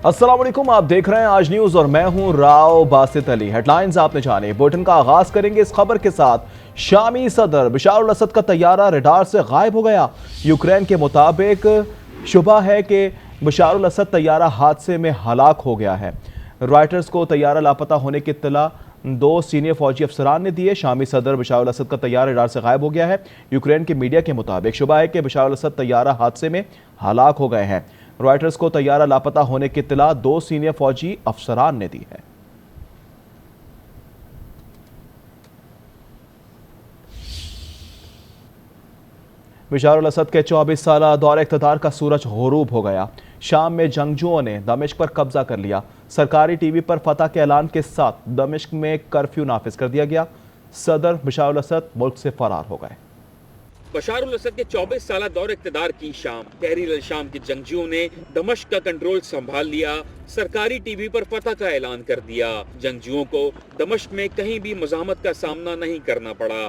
अस्सलाम वालेकुम, आप देख रहे हैं आज न्यूज और मैं हूं राव बासित अली। हेडलाइंस आपने जाने, बुलेटिन का आगाज करेंगे इस खबर के साथ। शामी सदर बशार अल असद का तैयारा रडार से गायब हो गया। यूक्रेन के मुताबिक शुबा है कि बशार अल असद तैयारा हादसे में हलाक हो गया है। रॉयटर्स को तैयारा लापता होने की इत्तला 2 सीनियर फौजी अफसरान ने दिए। शामी सदर बशार अल असद का तैयारा रडार से गायब हो गया है। यूक्रेन के मीडिया के मुताबिक शुबा है कि बशार अल असद तैयारा हादसे में हलाक हो गए हैं। रॉयटर्स को तैयारा लापता होने की इत्तला 2 सीनियर फौजी अफसरान ने दी है। बशार अल असद के 24 साल दौरे इक़्तिदार का सूरज गुरूब हो गया। शाम में जंगजुओं ने दमिश्क पर कब्जा कर लिया। सरकारी टीवी पर फतह के ऐलान के साथ दमिश्क में कर्फ्यू नाफिज कर दिया गया। सदर बशार अल असद मुल्क से फरार हो गए। बशार अल असद के 24 साल दौर इक़्तिदार की शाम तहरीर अल शाम के जंगजुओं ने दमिश्क का कंट्रोल संभाल लिया। सरकारी टीवी पर फतह का ऐलान कर दिया। जंगजुओं को दमिश्क में कहीं भी मुज़ाहमत का सामना नहीं करना पड़ा।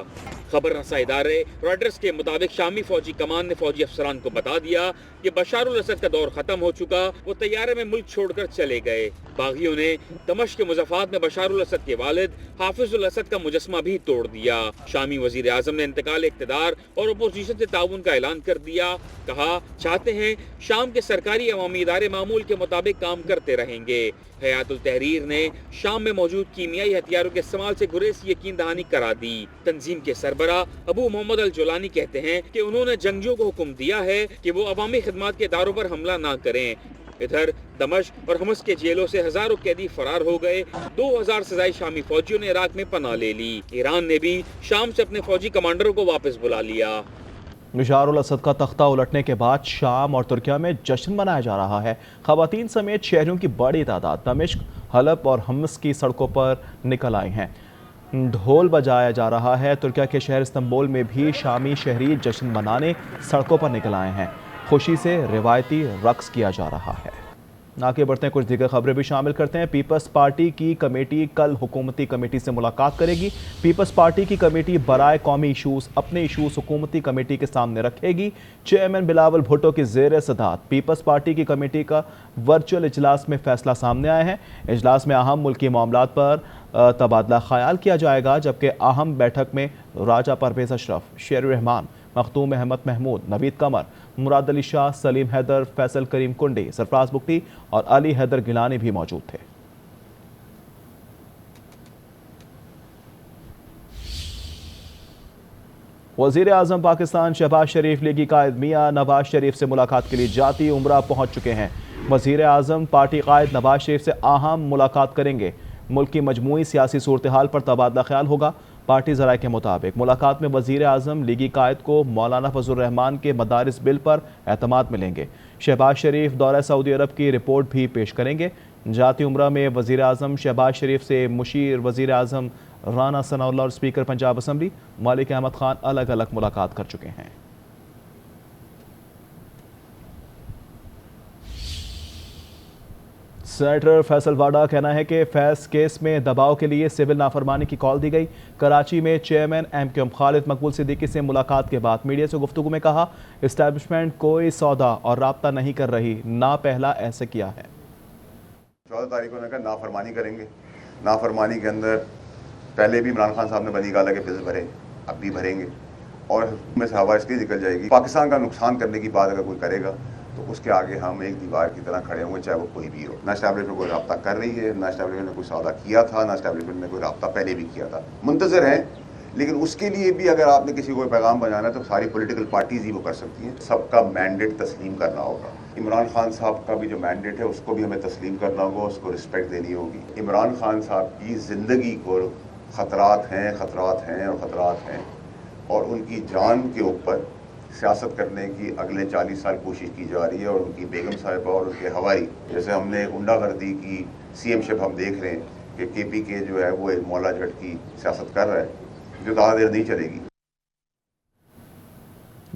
खबर रसा इदारे रॉयटर्स के मुताबिक शामी फौजी कमान ने फौजी अफसरान को बता दिया कि बशार अल असद का दौर खत्म हो चुका, वो तैयारे में मुल्क छोड़कर चले गए। बागियों ने दमिश्क के मुज़ाफ़ात में बशार अल असद के वालिद हाफिज अल असद का मुजस्मा भी तोड़ दिया। शामी वज़ीर आज़म ने इंतकाल इक़्तिदार और अपोजिशन से ताउन का ऐलान कर दिया। कहा चाहते हैं शाम के सरकारी अवामी इदारे मामूल के मुताबिक काम करते रहेंगे। हयातुल तहरीर ने शाम में मौजूद कीमियाई हथियारों के इस्तेमाल से गुरेज की यकीन दहानी करा दी। तंजीम के सरबरा अबू मोहम्मद अल जोलानी कहते हैं कि उन्होंने जंगजुओं को हुक्म दिया है कि वो अवामी खिदमात के इदारों पर हमला ना करें। इधर दमिश्क और हमस के जेलों से हजारों कैदी फरार हो गए। 2000 से ज्यादा शामी फौजियों ने इराक में पनाह ले ली। ईरान ने भी शाम से अपने फौजी कमांडरों को वापस बुला लिया। बशार अल असद का तख्ता उलटने के बाद शाम और तुर्किया में जश्न मनाया जा रहा है। खवातीन समेत शहरियों की बड़ी तादाद दमिश्क, हलब और हमस की सड़कों पर निकल आए हैं। ढोल बजाया जा रहा है। तुर्किया के शहर इस्तांबुल में भी शामी शहरी जश्न मनाने सड़कों पर निकल आए हैं। खुशी से रिवायती रक्स किया जा रहा है। आगे बढ़ते हैं, कुछ दीगर खबरें भी शामिल करते हैं। पीपल्स पार्टी की कमेटी कल हुकूमती कमेटी से मुलाकात करेगी। पीपल्स पार्टी की कमेटी बराए कौमी इशूज़ अपने इशूज़ हुकूमती कमेटी के सामने रखेगी। चेयरमैन बिलावल भुट्टो की ज़ेर सदारत पीपल्स पार्टी की कमेटी का वर्चुअल इजलास में फैसला सामने आया है। इजलास में अहम मुल्की मामलात पर तबादला ख्याल किया जाएगा, जबकि अहम बैठक में राजा परवेज़ अशरफ, शेर रहमान, मखदूम अहमद महमूद, नवीद कमर, मुराद अली शाह, सलीम हैदर, फैसल करीम कुंडी, सरफराज बुख्ती और अली हैदर गिलानी भी मौजूद थे। वज़ीर आज़म पाकिस्तान शहबाज शरीफ लीगी कायद मियाँ नवाज शरीफ से मुलाकात के लिए जाती उम्रा पहुँच चुके हैं। वज़ीर आज़म पार्टी कायद नवाज शरीफ से अहम मुलाकात करेंगे। मुल्क की मजमूई सियासी सूरत हाल पर तबादला ख्याल होगा। पार्टी ज़राए के मुताबिक मुलाकात में वज़ीर आज़म लीगी कायद को मौलाना फजल रहमान के मदारिस बिल पर एतमाद मिलेंगे। शहबाज शरीफ दौरा सऊदी अरब की रिपोर्ट भी पेश करेंगे। जाती उम्रा में वज़ीर आज़म शहबाज शरीफ से मुशीर वज़ीर आज़म राना सनाउल्लाह और स्पीकर पंजाब असम्बली मालिक अहमद खान अलग अलग मुलाकात कर चुके हैं। सेनेटर फैसल वाडा कहना है कि फैज केस में दबाव के लिए सिविल नाफरमानी की कॉल दी गई। कराची में चेयरमैन MQM खालिद मकबूल सिद्दीकी से मुलाकात के बाद मीडिया से गुफ्तगू में कहा, इस्टेब्लिशमेंट कोई सौदा और राब्ता नहीं कर रही, ना पहला ऐसे किया है। 14 तारीख को कहा नाफरमानी करेंगे। नाफरमानी के अंदर पहले भी इमरान खान साहब ने बनी गाला के बिल भरे, अब भी भरेंगे और में से हवा इसकी निकल जाएगी। पाकिस्तान का नुकसान करने की बात अगर कोई करेगा तो उसके आगे हम एक दीवार की तरह खड़े होंगे, चाहे वो कोई भी हो। ना एस्टैब्लिशमेंट कोई रब्ता कर रही है, ना एस्टैब्लिशमेंट ने कोई सौदा किया था, ना एस्टैब्लिशमेंट ने कोई रब्ता पहले भी किया था। मुंतजर हैं, लेकिन उसके लिए भी अगर आपने किसी को पैगाम बजाना है तो सारी पॉलिटिकल पार्टीज ही वो कर सकती हैं। सबका मैंडेट तस्लीम करना होगा। इमरान खान साहब का भी जो मैंडेट है उसको भी हमें तस्लीम करना होगा, उसको रिस्पेक्ट देनी होगी। इमरान खान साहब की ज़िंदगी को खतरात हैं और उनकी जान के ऊपर सियासत करने की अगले 40 साल कोशिश की जा रही है। और उनकी बेगम साहिबा और उनके हवारी, जैसे हमने गुंडागर्दी की CM-शिप हम देख रहे हैं कि KPK जो है वो एक मौला झट की सियासत कर रहा है, जो ज़्यादा देर नहीं चलेगी।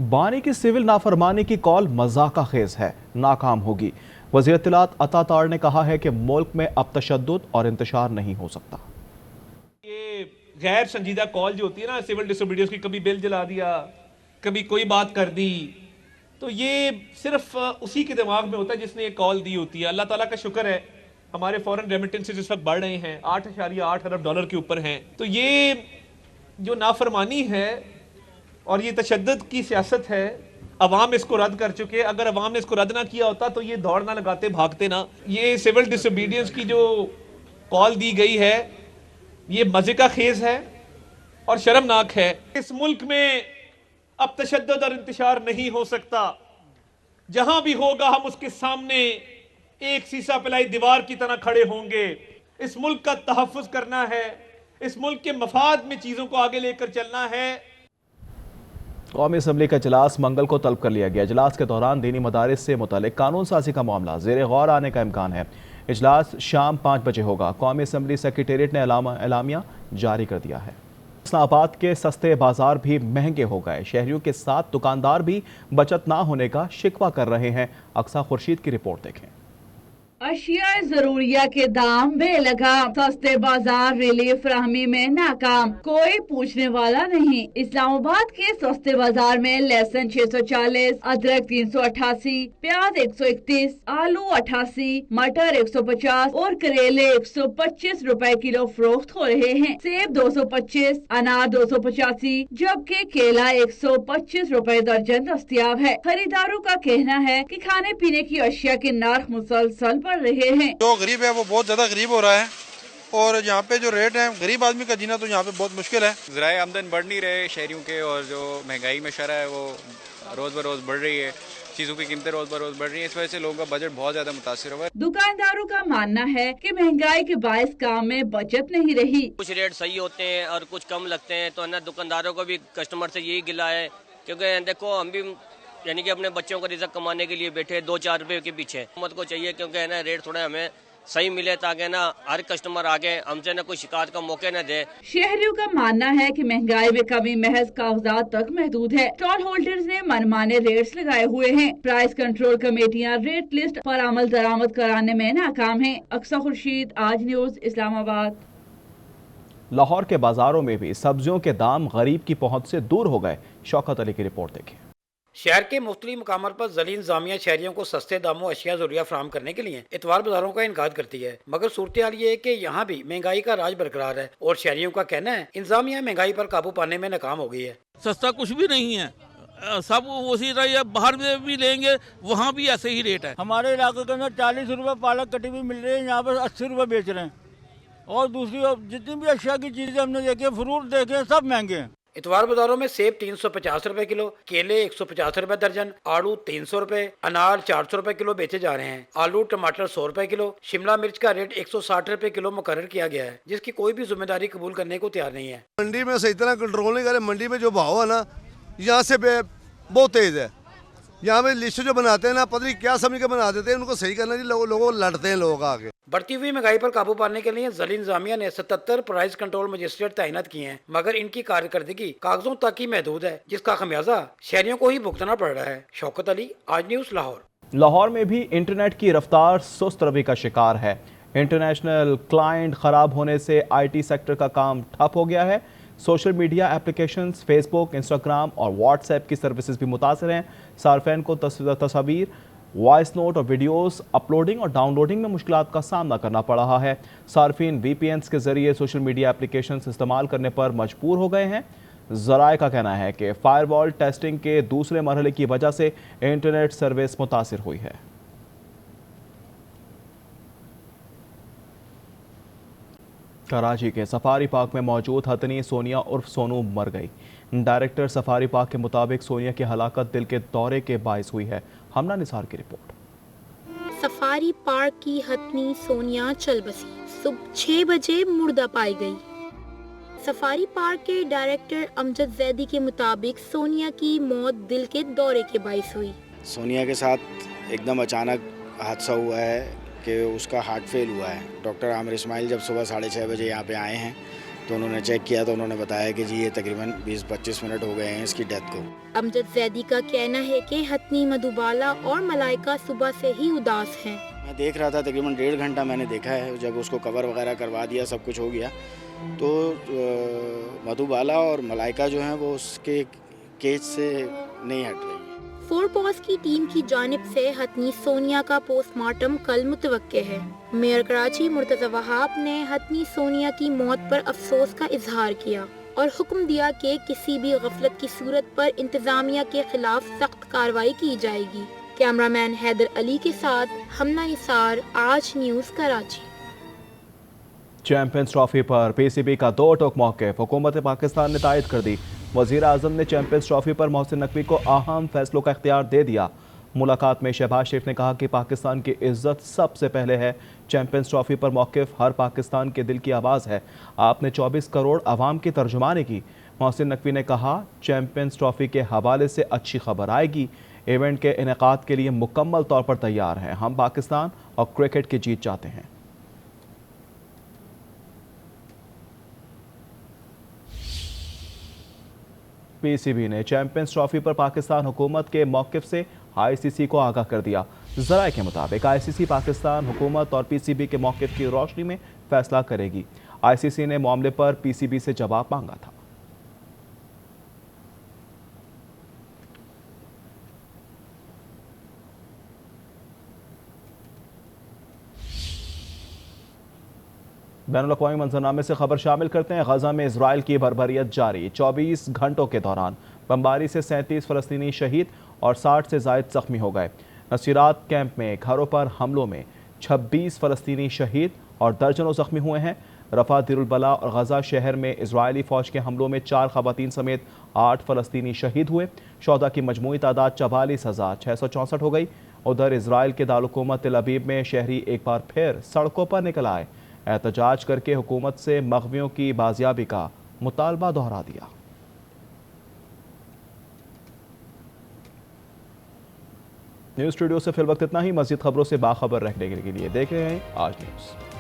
बानी की सिविल नाफरमानी की कॉल मजाका खेज है, नाकाम होगी। वज़ीर इत्तलात अता तार ने कहा है कि मुल्क में अब तशद्दुद और इंतशार नहीं हो सकता। ये गैर संजीदा कॉल जो होती है ना सिविल डिसोबीडियंस की, कभी बिल जला दिया, कभी कोई बात कर दी, तो ये सिर्फ उसी के दिमाग में होता है जिसने ये कॉल दी होती है। अल्लाह ताला का शुक्र है हमारे फॉरेन रेमिटेंसेस इस वक्त बढ़ रहे हैं, 8.8 अरब डॉलर के ऊपर हैं। तो ये जो नाफरमानी है और ये तशद्दुद की सियासत है, अवाम इसको रद्द कर चुके। अगर अवाम ने इसको रद्द ना किया होता तो ये दौड़ ना लगाते, भागते ना। ये सिविल डिसोबीडियंस की जो कॉल दी गई है ये मजे का खेज है और शर्मनाक है। इस मुल्क में अब तशद्दुद और इंतशार नहीं हो सकता। जहां भी होगा हम उसके सामने एक सीसा पिलाई दीवार की तरह खड़े होंगे। इस मुल्क का तहफ़्फ़ुज़ करना है, इस मुल्क के मफाद में चीज़ों को आगे लेकर चलना है। कौमी असम्बली का इजलास मंगल को तलब कर लिया गया। इजलास के दौरान दीनी मदारिस से मुतालिक कानून साजी का मामला ज़ेर गौर आने का इम्कान है। इजलास शाम 5 बजे होगा। कौमी असम्बली सेक्रेटेरिएट ने एलामिया जारी कर दिया है। इस्लामाबाद के सस्ते बाजार भी महंगे हो गए। शहरियों के साथ दुकानदार भी बचत ना होने का शिकवा कर रहे हैं। अक्सा खुर्शीद की रिपोर्ट देखें। अशिया जरूरिया के दाम बेलगाम, सस्ते बाजार रिलीफ फराहमी में नाकाम, कोई पूछने वाला नहीं। इस्लामाबाद के सस्ते बाजार में लहसुन 640, अदरक 388, प्याज 131, आलू 88, मटर 150 और करेले 125 रुपए किलो फरोख्त हो रहे हैं। सेब 225, अनार 285, जबकि केला 125 रुपए दर्जन दस्तयाब है। खरीदारों का कहना है कि खाने पीने की अशिया के नर्ख मुसलसल रहे हैं। जो गरीब है वो बहुत ज्यादा गरीब हो रहा है और यहाँ पे जो रेट है गरीब आदमी का जीना तो यहाँ पे बहुत मुश्किल है। ज़राए आमदन बढ़ नहीं रहे शहरियों के और जो महंगाई में शरह है वो रोज़ ब रोज़ बढ़ रही है। चीज़ों की कीमतें रोज़ ब रोज़ बढ़ रही है। इस वजह से लोगों का बजट बहुत ज़्यादा मुतासिर हुआ है। दुकानदारों का मानना है कि महंगाई के बायस काम में बचत नहीं रही। कुछ रेट सही होते हैं और कुछ कम लगते हैं, तो है दुकानदारों को भी कस्टमर से यही गिला है। क्योंकि देखो हम भी यानी कि अपने बच्चों को रिज़्क कमाने के लिए बैठे 2-4 रुपए के पीछे। हुकूमत को चाहिए क्योंकि है ना रेट थोड़ा हमें सही मिले ताकि ना हर कस्टमर आगे हमसे ना कोई शिकायत का मौके न दे। शहरियों का मानना है कि महंगाई में कमी महज कागजात तक महदूद है। स्टॉल होल्डर्स ने मनमाने रेट्स लगाए हुए हैं। प्राइस कंट्रोल कमेटियां रेट लिस्ट पर अमल दरामद कराने में नाकाम हैं। अक्सा खुर्शीद, आज न्यूज़, इस्लामाबाद। लाहौर के बाजारों में भी सब्जियों के दाम गरीब की पहुंच से दूर हो गए। शौकत अली की रिपोर्ट देखें। शहर के मुख्तलिफ मकामात पर ज़लील इंतज़ामिया शहरियों को सस्ते दामों अशिया ज़रूरिया फराहम करने के लिए इतवार बाजारों का इनकार करती है, मगर सूरत हाल ये है कि यहाँ भी महंगाई का राज बरकरार है और शहरियों का कहना है इंतज़ामिया महंगाई पर काबू पाने में नाकाम हो गई है। सस्ता कुछ भी नहीं है, सब उसी तरह बाहर में भी लेंगे वहाँ भी ऐसे ही रेट है। हमारे इलाके के अंदर 40 रुपए पालक कटी हुई मिल रही है, यहाँ पर 80 रुपए बेच रहे हैं। और दूसरी जितनी भी अशिया की चीजें हमने देखे, फ्रूट देखे, सब महंगे हैं। इतवार बाजारों में सेब 350 रुपए किलो, केले 150 रुपए दर्जन, आलू 300 रुपए, अनार 400 रुपए किलो बेचे जा रहे हैं। आलू टमाटर 100 रुपए किलो, शिमला मिर्च का रेट 160 रुपए किलो मुकर्रर किया गया है, जिसकी कोई भी जिम्मेदारी कबूल करने को तैयार नहीं है। मंडी में सही तरह कंट्रोल नहीं करे। मंडी में जो भाव है ना यहाँ से बहुत तेज है। यहाँ पे लिस्ट जो बनाते हैं ना पता नहीं क्या समझ के बना देते हैं, उनको सही करना चाहिए। लोगों लड़ते हैं लोग आगे। बढ़ती हुई महंगाई पर काबू पाने के लिए ज़लील इंतज़ामिया ने 77 प्राइस कंट्रोल मजिस्ट्रेट तैनात किए हैं, मगर इनकी कारकर्दगी कागजों तक ही महदूद है, जिसका खमियाजा शहरियों को ही भुगतना पड़ रहा है। शौकत अली, आज न्यूज़, लाहौर। लाहौर में भी इंटरनेट की रफ्तार सुस्त रवि का शिकार है। इंटरनेशनल क्लाइंट खराब होने से IT सेक्टर का काम ठप हो गया है। Social media applications Facebook, Instagram और व्हाट्सएप की सर्विसेज भी मुतासर हैं। सार्फिन को तस्वीर, वॉइस नोट और वीडियोस अपलोडिंग और डाउनलोडिंग में मुश्किलात का सामना करना पड़ रहा है। सार्फिन VPNs के जरिए सोशल मीडिया एप्लीकेशंस इस्तेमाल करने पर मजबूर हो गए हैं। ज़राए का कहना है कि फायरवॉल टेस्टिंग के दूसरे मरहले की वजह से इंटरनेट सर्विस मुतासिर हुई है। कराची के सफारी पार्क में मौजूद हथनी सोनिया उर्फ सोनू मर गई। डायरेक्टर सफारी पार्क के मुताबिक सोनिया की हलाकत दिल के दौरे के बायस हुई है। हमना निसार की रिपोर्ट। सफारी पार्क की हथनी सोनिया चल बसी, सुबह 6 बजे मुर्दा पाई गई। सफारी पार्क के डायरेक्टर अमजद जैदी के मुताबिक सोनिया की मौत दिल के दौरे के बायस हुई। सोनिया के साथ एकदम अचानक हादसा हुआ है कि उसका हार्ट फेल हुआ है। डॉक्टर आमिर इस्माइल जब सुबह 6:30 बजे यहाँ पे आए हैं तो उन्होंने चेक किया तो उन्होंने बताया कि जी ये तकरीबन 20-25 मिनट हो गए हैं इसकी डेथ को। अमजद जैदी का कहना है कि हथनी, मधुबाला और मलाइका सुबह से ही उदास हैं। मैं देख रहा था, तकरीबन 1.5 घंटा मैंने देखा है। जब उसको कवर वगैरह करवा दिया, सब कुछ हो गया, तो मधुबाला और मलाइका जो हैं वो उसके केज से नहीं हट रही है। फोरपॉस की टीम की जानिब से हथनी सोनिया का पोस्टमार्टम कल मुतवक्के है। मेयर कराची मुर्तज़ा वहाब ने हथनी सोनिया की मौत पर अफसोस का इजहार किया और हुक्म दिया कि किसी भी गफलत की सूरत पर इंतजामिया के खिलाफ सख्त कार्रवाई की जाएगी। कैमरामैन हैदर अली के साथ हमना निसार, आज न्यूज़ कराची। चैंपियंस ट्रॉफी पर पीसीबी का दो टोक मौक़िफ़ हुकूमत पाकिस्तान ने तायद कर दी। वज़ीर आज़म ने चैंपियंस ट्रॉफी पर मोहसिन नकवी को अहम फैसलों का इख्तियार दे दिया। मुलाकात में शहबाज शरीफ ने कहा कि पाकिस्तान की इज्जत सबसे पहले है। चैंपियंस ट्रॉफी पर मौक़िफ़ हर पाकिस्तान के दिल की आवाज़ है। आपने 24 करोड़ आवाम की तर्जुमानी की। मोहसिन नकवी ने कहा चैंपियंस ट्रॉफी के हवाले से अच्छी खबर आएगी। इवेंट के इनेकाद के लिए मुकम्मल तौर पर तैयार हैं। हम पाकिस्तान और क्रिकेट की जीत चाहते हैं। पीसीबी ने चैंपियंस ट्रॉफी पर पाकिस्तान हुकूमत के मौक़िफ़ से आईसीसी को आगाह कर दिया। ज़राए के मुताबिक आईसीसी पाकिस्तान हुकूमत और पीसीबी के मौक़िफ़ की रोशनी में फैसला करेगी। आईसीसी ने मामले पर पीसीबी से जवाब मांगा था। बैनुल-अक़वामी मंजरनामे से खबर शामिल करते हैं। गजा में इजराइल की भरभरियत जारी। 24 घंटों के दौरान बमबारी से 37 फ़लस्तीनी शहीद और 60 से ज़ायद ज़ख्मी हो गए। नसीरात कैंप में घरों पर हमलों में 26 फ़लस्तीनी शहीद और दर्जनों ज़ख्मी हुए हैं। रफ़ा, दिरुल-बला और गजा शहर में इजरायली फ़ौज के हमलों में 4 ख़वातीन समेत 8 फ़लस्तीनी शहीद हुए। शोहदा की मजमूई तादाद 44,664 हो गई। उधर इजराइल के दारुल-हुकूमत तेल अवीव में शहरी एक बार फिर सड़कों पर निकल आए। एहतजाज करके हुकूमत से मग़वियों की बाजियाबी का मुतालबा दोहरा दिया। न्यूज़ स्टूडियो से फिल वक्त इतना ही। मज़ीद खबरों से बाखबर रहने के लिए देख रहे हैं आज न्यूज़।